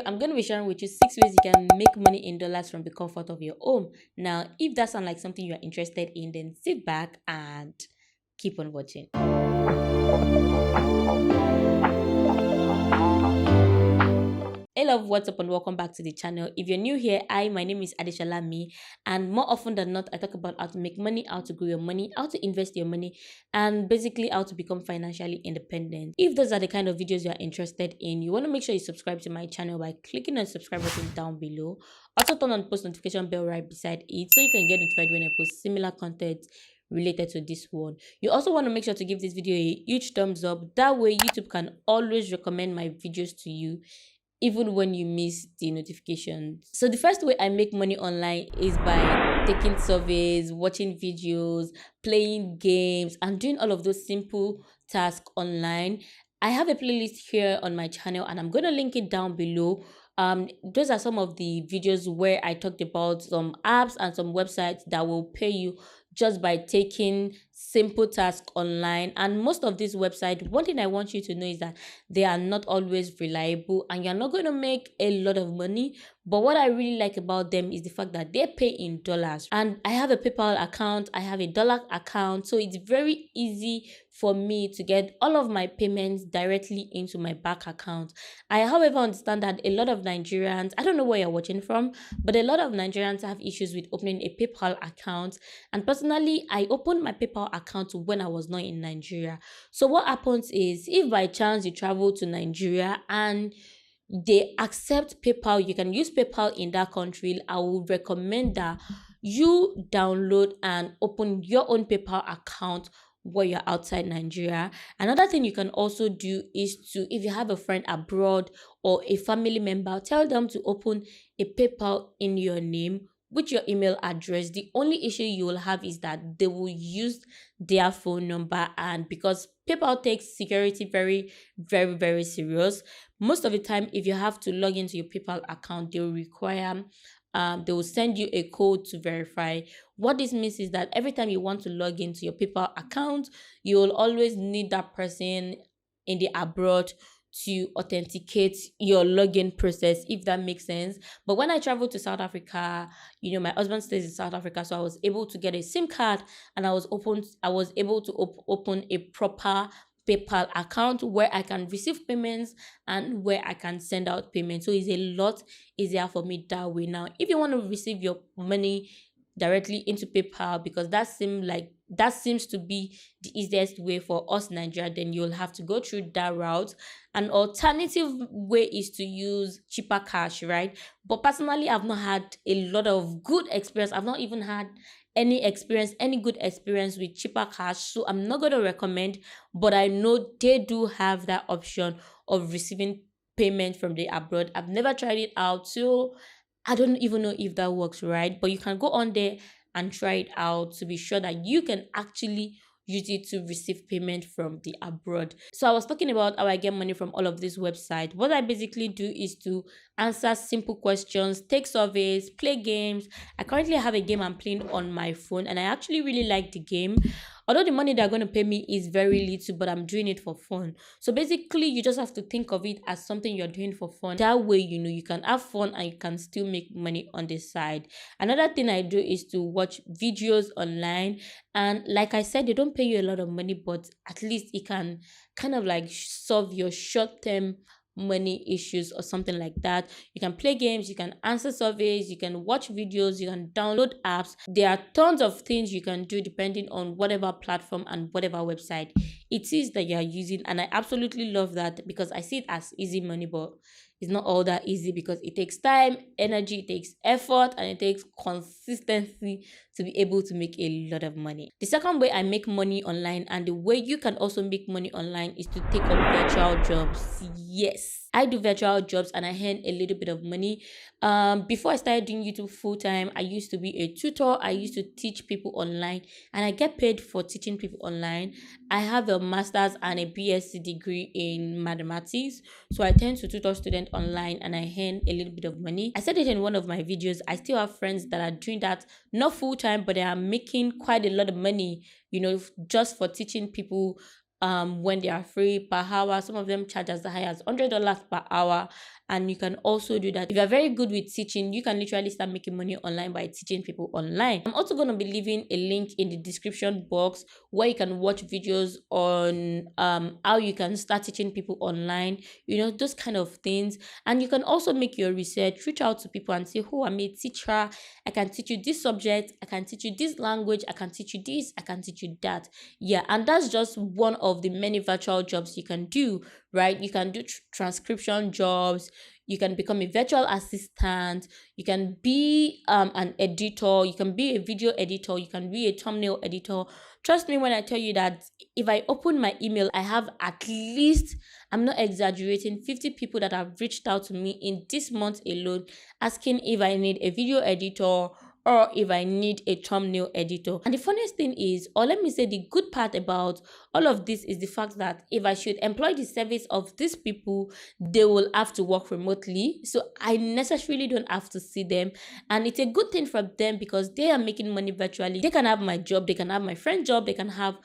I'm going to be sharing with you 6 ways you can make money in dollars from the comfort of your home. Now, if that sounds like something you're interested in, then sit back and keep on watching. Hey love, what's up and welcome back to the channel. If you're new here, my name is Adesholamie, and more often than not, I talk about how to make money, how to grow your money, how to invest your money, and basically how to become financially independent. If those are the kind of videos you're interested in, you want to make sure you subscribe to my channel by clicking on the subscribe button down below. Also turn on post notification bell right beside it so you can get notified when I post similar content related to this one. You also want to make sure to give this video a huge thumbs up. That way YouTube can always recommend my videos to you even when you miss the notifications. So the first way I make money online is by taking surveys, watching videos, playing games, and doing all of those simple tasks online. I have a playlist here on my channel and I'm going to link it down below. Those are some of the videos where I talked about some apps and some websites that will pay you just by taking simple tasks online. And most of these websites, one thing I want you to know is that they are not always reliable and you're not going to make a lot of money. But what I really like about them is the fact that they pay in dollars. And I have a PayPal account, I have a dollar account, so it's very easy for me to get all of my payments directly into my bank account. I, however, understand that a lot of Nigerians, I don't know where you're watching from, but a lot of Nigerians have issues with opening a PayPal account. And personally, I opened my PayPal account when I was not in Nigeria. So what happens is, if by chance you travel to Nigeria and they accept PayPal, you can use PayPal in that country, I would recommend that you download and open your own PayPal account while you're outside Nigeria. Another thing you can also do is to, if you have a friend abroad or a family member, tell them to open a PayPal in your name with your email address. The only issue you will have is that they will use their phone number, and because PayPal takes security very, very, very serious, most of the time if you have to log into your PayPal account, they will require they will send you a code to verify. What this means is that every time you want to log into your PayPal account, you will always need that person in the abroad to authenticate your login process, if that makes sense. But when I traveled to South Africa, my husband stays in South Africa, so I was able to get a SIM card and I was able to open a proper PayPal account where I can receive payments and where I can send out payments. So it's a lot easier for me that way. Now, if you want to receive your money directly into PayPal, because that seems to be the easiest way for us Nigeria, then you'll have to go through that route. An alternative way is to use cheaper cash, right? But personally, I've not had a lot of good experience. I've not even had any good experience with cheaper cash, so I'm not going to recommend, but I know they do have that option of receiving payment from the abroad. I've never tried it out, so I don't even know if that works, right? But you can go on there and try it out to be sure that you can actually use it to receive payment from the abroad. So I was talking about how I get money from all of this website. What I basically do is to answer simple questions, take surveys, play games. I currently have a game I'm playing on my phone and I actually really like the game. Although the money they're going to pay me is very little, but I'm doing it for fun. So basically, you just have to think of it as something you're doing for fun. That way, you can have fun and you can still make money on the side. Another thing I do is to watch videos online. And like I said, they don't pay you a lot of money, but at least it can kind of like solve your short-term money issues or something like that. You can play games, you can answer surveys, you can watch videos, you can download apps. There are tons of things you can do depending on whatever platform and whatever website it is that you are using. And I absolutely love that because I see it as easy money, but it's not all that easy because it takes time, energy, it takes effort, and it takes consistency to be able to make a lot of money. The second way I make money online, and the way you can also make money online, is to take up virtual jobs. Yes, I do virtual jobs and I earn a little bit of money. Before I started doing YouTube full time, I used to be a tutor. I used to teach people online and I get paid for teaching people online. I have a master's and a BSc degree in mathematics, so I tend to tutor students online and I earn a little bit of money. I said it in one of my videos. I still have friends that are doing that, not full time, but they are making quite a lot of money, just for teaching people when they are free per hour. Some of them charge as high as $100 per hour. and you can also do that. If you're very good with teaching, you can literally start making money online by teaching people online. I'm also going to be leaving a link in the description box where you can watch videos on how you can start teaching people online, those kind of things. And you can also make your research, reach out to people and say, oh, I'm a teacher, I can teach you this subject, I can teach you this language, I can teach you this, I can teach you that. Yeah, and that's just one of the many virtual jobs you can do, right? You can do transcription jobs, you can become a virtual assistant, you can be an editor, you can be a video editor, you can be a thumbnail editor. Trust me when I tell you that if I open my email, I have at least, I'm not exaggerating, 50 people that have reached out to me in this month alone asking if I need a video editor or if I need a thumbnail editor. And the funniest thing is, or let me say the good part about all of this is the fact that if I should employ the service of these people, they will have to work remotely. So I necessarily don't have to see them. And it's a good thing for them because they are making money virtually. They can have my job, they can have my friend's job, they can have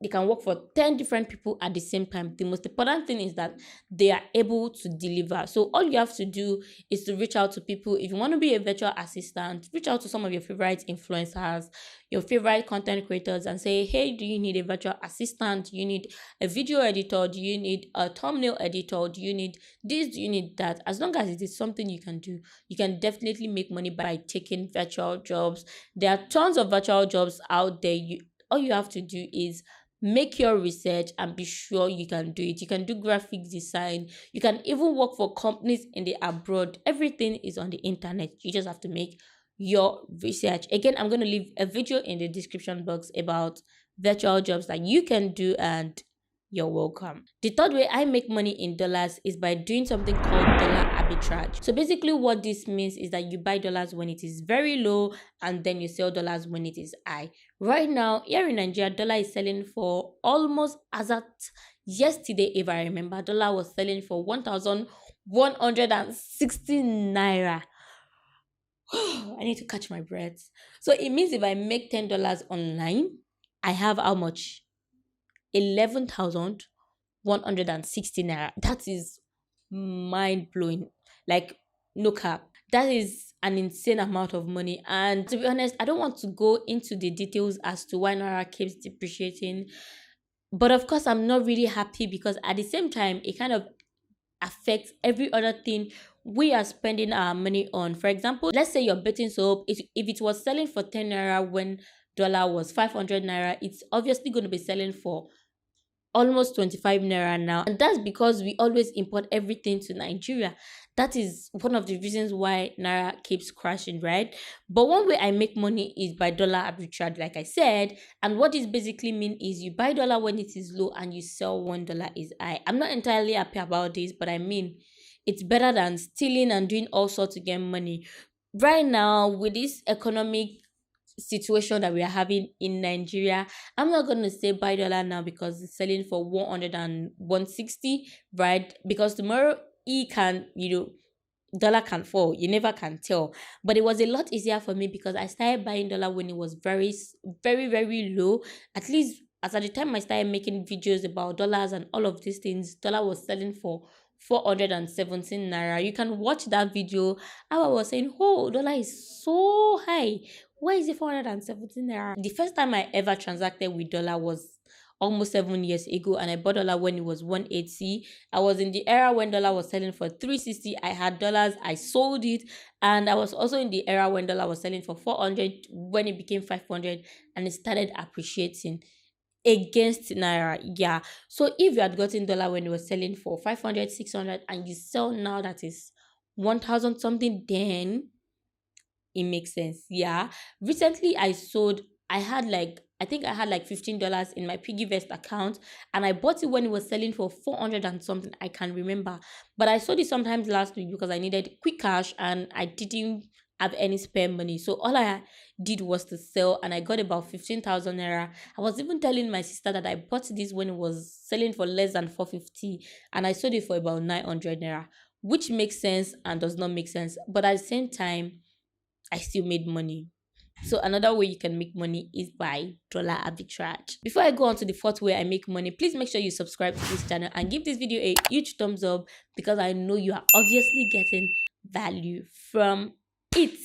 they can work for 10 different people at the same time. The most important thing is that they are able to deliver. So all you have to do is to reach out to people. If you want to be a virtual assistant, reach out to some of your favorite influencers, your favorite content creators and say, hey, do you need a virtual assistant? Do you need a video editor? Do you need a thumbnail editor? Do you need this? Do you need that? As long as it is something you can do, you can definitely make money by taking virtual jobs. There are tons of virtual jobs out there. All you have to do is make your research and be sure you can do it. You can do graphic design. You can even work for companies in the abroad. Everything is on the internet. You just have to make your research. Again, I'm going to leave a video in the description box about virtual jobs that you can do, and you're welcome. The third way I make money in dollars is by doing something called dollar arbitrage. So basically what this means is that you buy dollars when it is very low and then you sell dollars when it is high. Right now, here in Nigeria, dollar is selling for almost, as at yesterday, if I remember, dollar was selling for 1,160 naira. I need to catch my breath. So it means if I make $10 online, I have how much? 11,160 naira. That is mind blowing. Like, no cap. That is an insane amount of money. And to be honest, I don't want to go into the details as to why naira keeps depreciating. But of course, I'm not really happy because at the same time, it kind of affects every other thing we are spending our money on. For example, let's say your bathing soap, if it was selling for 10 naira when dollar was 500 naira, it's obviously going to be selling for almost 25 naira now. And that's because we always import everything to Nigeria. That is one of the reasons why naira keeps crashing, right? But one way I make money is by dollar arbitrage, like I said. And what this basically means is you buy dollar when it is low and you sell when dollar is high. I'm not entirely happy about this, but I mean, it's better than stealing and doing all sorts to get money. Right now, with this economic situation that we are having in Nigeria, I'm not going to say buy dollar now because it's selling for 100 and 160, right? Because tomorrow it can, dollar can fall. You never can tell. But it was a lot easier for me because I started buying dollar when it was very, very, very low. At least as at the time I started making videos about dollars and all of these things, dollar was selling for 417 naira. You can watch that video how I was saying, oh, dollar is so high. Why is it 417 naira? The first time I ever transacted with dollar was almost 7 years ago, and I bought dollar when it was 180. I was in the era when dollar was selling for 360. I had dollars, I sold it, and I was also in the era when dollar was selling for 400 when it became 500 and it started appreciating against naira. Yeah, so if you had gotten dollar when it was selling for 500, 600, and you sell now that is 1,000 something, then it makes sense. Yeah, recently I think I had like $15 in my piggy vest account, and I bought it when it was selling for 400 and something. I can remember, but I sold it sometimes last week because I needed quick cash and I didn't have any spare money. So all I did was to sell, and I got about 15,000 naira. I was even telling my sister that I bought this when it was selling for less than 450, and I sold it for about 900 naira, which makes sense and does not make sense. But at the same time, I still made money. So another way you can make money is by dollar arbitrage. Before I go on to the fourth way I make money, please make sure you subscribe to this channel and give this video a huge thumbs up, because I know you are obviously getting value from it.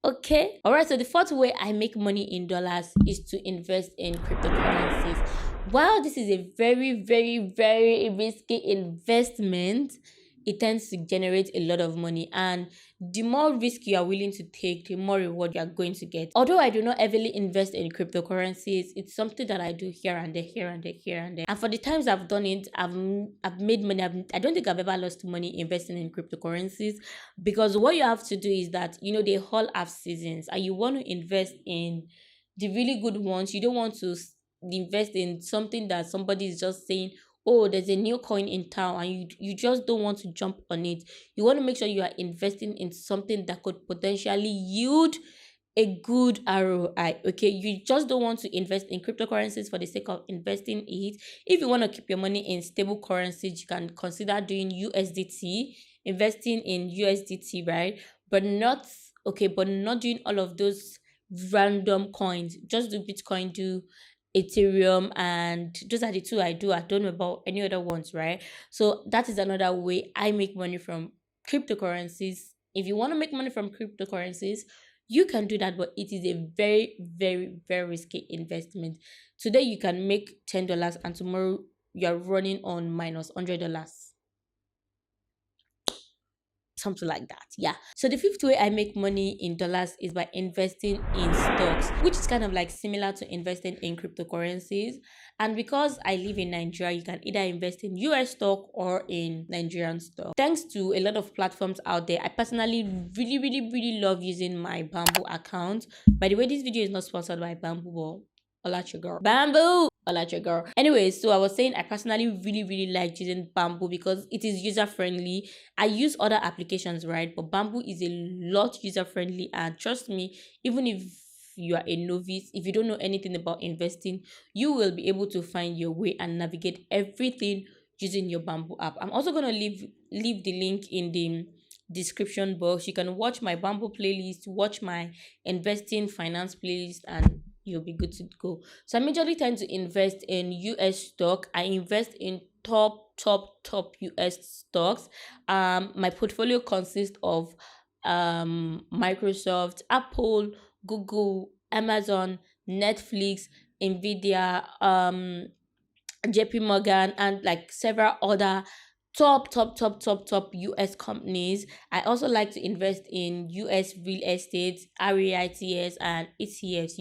Okay. All right. So the fourth way I make money in dollars is to invest in cryptocurrencies. While this is a very, very, very risky investment, it tends to generate a lot of money, and the more risk you are willing to take, the more reward you are going to get. Although I do not heavily invest in cryptocurrencies, it's something that I do here and there, here and there, here and there. And for the times I've done it, I've made money. I don't think I've ever lost money investing in cryptocurrencies, because what you have to do is that, they all have seasons, and you want to invest in the really good ones. You don't want to invest in something that somebody is just saying, oh, there's a new coin in town, and you just don't want to jump on it. You want to make sure you are investing in something that could potentially yield a good ROI. Okay, you just don't want to invest in cryptocurrencies for the sake of investing it. If you want to keep your money in stable currencies, you can consider doing USDT, investing in USDT, right? But not doing all of those random coins. Just do Bitcoin, do Ethereum, and those are the two I do. I don't know about any other ones, right? So that is another way I make money from cryptocurrencies. If you want to make money from cryptocurrencies, you can do that, but it is a very, very, very risky investment. Today you can make $10, and tomorrow you're running on -$100, something like that. Yeah. So the fifth way I make money in dollars is by investing in stocks, which is kind of like similar to investing in cryptocurrencies. And because I live in Nigeria, you can either invest in US stock or in Nigerian stock. Thanks to a lot of platforms out there, I personally really, really, really love using my Bamboo account. By the way, this video is not sponsored by Bamboo, but Olachigar. Bamboo! Olachigar. Anyways, so I was saying I personally really, really like using Bamboo because it is user friendly. I use other applications, right? But Bamboo is a lot user friendly, and trust me, even if you are a novice, if you don't know anything about investing, you will be able to find your way and navigate everything using your Bamboo app. I'm also gonna leave the link in the description box. You can watch my Bamboo playlist, watch my investing finance playlist, and you'll be good to go. So I majorly tend to invest in US stock. I invest in top US stocks. My portfolio consists of Microsoft, Apple, Google, Amazon, Netflix, Nvidia, JP Morgan, and like several other top US companies. I also like to invest in US real estate, REITs, and ETFs,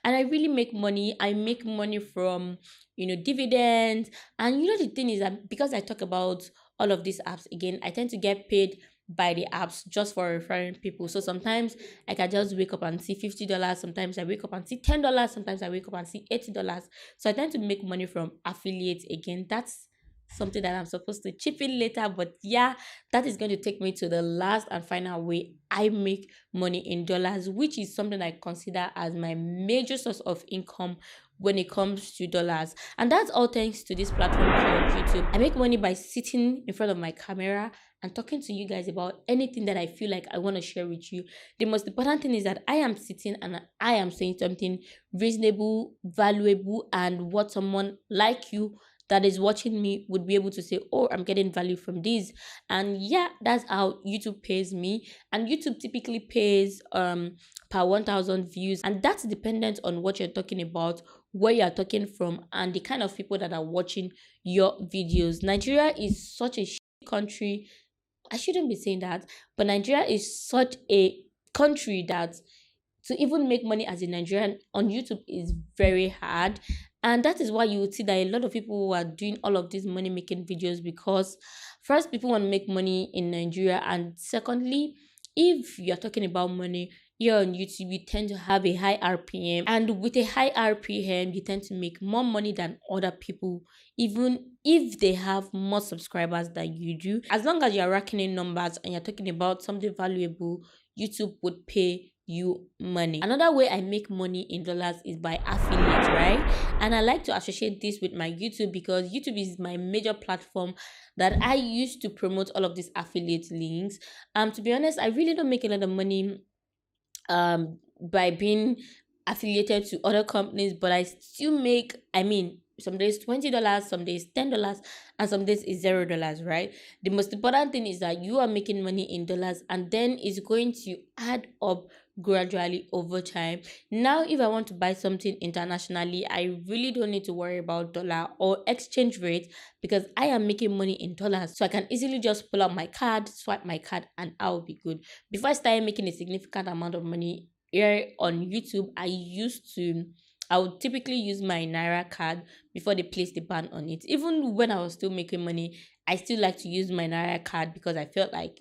and I really make money. I make money from, dividends. And the thing is that because I talk about all of these apps again, I tend to get paid by the apps just for referring people. So sometimes I can just wake up and see $50. Sometimes I wake up and see $10. Sometimes I wake up and see $80. So I tend to make money from affiliates again. That's something that I'm supposed to chip in later. But yeah, that is going to take me to the last and final way I make money in dollars, which is something I consider as my major source of income when it comes to dollars. And that's all thanks to this platform called YouTube. I make money by sitting in front of my camera and talking to you guys about anything that I feel like I want to share with you. The most important thing is that I am sitting and I am saying something reasonable, valuable, and what someone like you that is watching me would be able to say, oh, I'm getting value from this. And yeah, that's how YouTube pays me. And YouTube typically pays per 1,000 views, and that's dependent on what you're talking about, where you're talking from, and the kind of people that are watching your videos. Nigeria is such a country. I shouldn't be saying that, but Nigeria is such a country that to even make money as a Nigerian on YouTube is very hard. And that is why you would see that a lot of people who are doing all of these money making videos, because first, people want to make money in Nigeria, and secondly, if you're talking about money here on YouTube, you tend to have a high RPM, and with a high RPM, you tend to make more money than other people, even if they have more subscribers than you do. As long as you're racking in numbers and you're talking about something valuable, YouTube would pay you money. Another way I make money in dollars is by affiliate, right? And I like to associate this with my YouTube because YouTube is my major platform that I use to promote all of these affiliate links. To be honest, I really don't make a lot of money by being affiliated to other companies, but I still make, I mean, some days $20, some days $10, and some days is $0, right? The most important thing is that you are making money in dollars, and then it's going to add up gradually over time. Now, if I want to buy something internationally, I really don't need to worry about dollar or exchange rate because I am making money in dollars. So I can easily just pull out my card, swipe my card, and I'll be good. Before I started making a significant amount of money here on YouTube, I would typically use my Naira card before they placed the ban on it. Even when I was still making money, I still like to use my Naira card because I felt like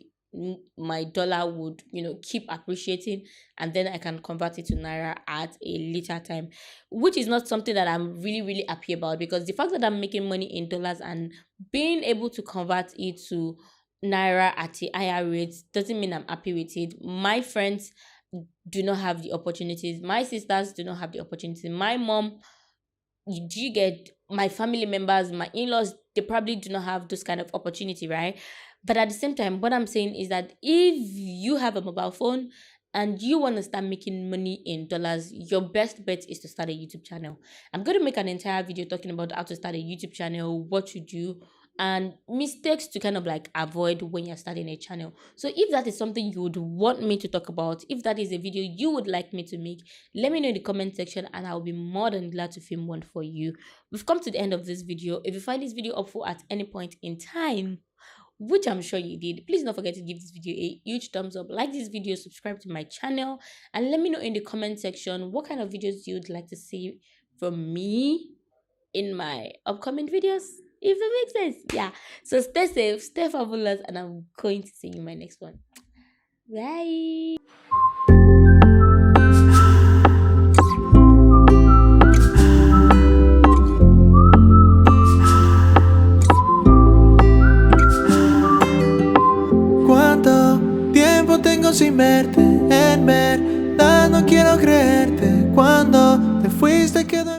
my dollar would, keep appreciating, and then I can convert it to Naira at a later time, which is not something that I'm really, really happy about, because the fact that I'm making money in dollars and being able to convert it to Naira at a higher rate doesn't mean I'm happy with it. My friends do not have the opportunities. My sisters do not have the opportunity. My mom, do you get, my family members, my in-laws, they probably do not have this kind of opportunity, right? But at the same time, what I'm saying is that if you have a mobile phone and you want to start making money in dollars, your best bet is to start a YouTube channel. I'm going to make an entire video talking about how to start a YouTube channel, what to do, and mistakes to kind of like avoid when you're starting a channel. So if that is something you would want me to talk about, if that is a video you would like me to make, let me know in the comment section and I'll be more than glad to film one for you. We've come to the end of this video. If you find this video helpful at any point in time, which I'm sure you did, please don't forget to give this video a huge thumbs up, like this video, subscribe to my channel, and let me know in the comment section what kind of videos you'd like to see from me in my upcoming videos, if it makes sense. Yeah, so stay safe, stay fabulous, and I'm going to see you in my next one. Bye. ¿Cuánto tiempo tengo sin verte? En verdad no quiero creerte. Cuando te fuiste quedó en